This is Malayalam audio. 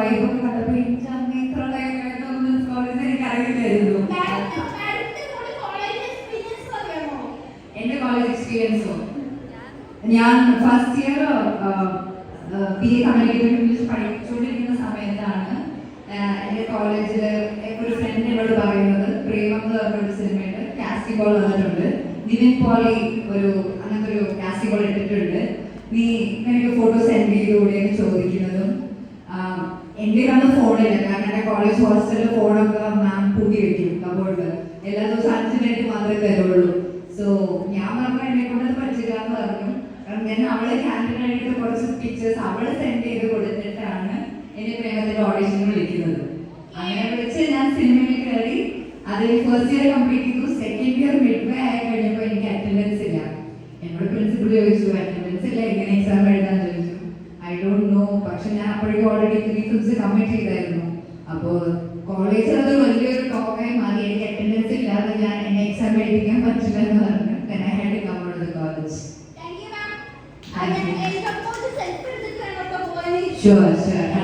വൈബൊക്കെ കണ്ടപ്പോൾ എനിക്ക് അന്ന് ഇത്ര ടൈമായിട്ട് വുമൻസ് കോളേജ് എനിക്ക് അറിയില്ലായിരുന്നു. എൻ്റെ കോളേജ് എക്സ്പീരിയൻസോ, ഞാൻ first year BA communication English പഠിച്ചുകൊണ്ടിരിക്കുന്ന സമയത്താണ് എൻ്റെ കോളേജിൽ ഒരു ഫ്രണ്ട് എന്നോട് പറയുന്നത് പ്രേമം എന്ന് പറഞ്ഞൊരു സിനിമയുടെ കാസ്റ്റിംഗ് കോൾ വന്നിട്ടുണ്ട്, നിവിൻ പോളി അങ്ങനത്തെ ഒരു കാസ്റ്റിംഗ് കോൾ ഇട്ടിട്ടുണ്ട്, നീ എനിക്ക് ഫോട്ടോ സെൻഡ് ചെയ്തുകൂടെയെന്ന് ചോദിക്കുന്നതും. എൻ്റെ അന്ന് ഫോണില്ല, കാരണം എൻ്റെ കോളേജ് ഹോസ്റ്റലിൽ ഫോണൊക്കെ മാം പൂട്ടി വെക്കും കബോർഡ്, എല്ലാ ദിവസവും 5 മിനിറ്റ് മാത്രമേ തരുള്ളൂ. സോ ഞാൻ പറഞ്ഞു എന്നെ കൊണ്ടത് പറ്റില്ലാന്ന് പറഞ്ഞു. ഞാൻ അവളെ ക്യാൻറ്റീൻ എടുത്ത് കുറച്ച് പിക്ചേഴ്സ് അവളെ സെൻഡ് ചെയ്ത് കൊടുത്തിട്ടാണ് എന്നെ പ്രേമത്തിന്റെ ഓഡിഷന് വിളിക്കുന്നത്. അങ്ങനെ വിളിച്ച് ഞാൻ സിനിമയിൽ കയറി. അതിൽ ഫസ്റ്റ് ഇയർ കംപ്ലീറ്റ് ചെയ്തു. സെക്കൻഡ് ഇയർ മിഡ് ആയി കഴിഞ്ഞപ്പോൾ എനിക്ക് അറ്റൻഡൻസ് ഇല്ല. എന്നോട് പ്രിൻസിപ്പൾ ചോദിച്ചു അറ്റൻഡൻസ് ഇല്ല, എങ്ങനെ എക്സാം എഴുതാൻ ചോദിച്ചു. I don't know. പക്ഷെ ഞാൻ അപ്പോഴേക്കും ഓൾറെഡി 3 ഫിലിംസ് കമ്മിറ്റ് ചെയ്തായിരുന്നു. അപ്പോൾ കോളേജിൽ അത് വലിയൊരു ടോക്കായി മാറി. എനിക്ക് അറ്റൻഡൻസ് ഇല്ലാതെ ഞാൻ എന്നെ എക്സാം എഴുതിക്കാൻ പറ്റില്ല എന്ന് പറഞ്ഞു. Then I had to come out of the college. Thank you, ma'am. Sure.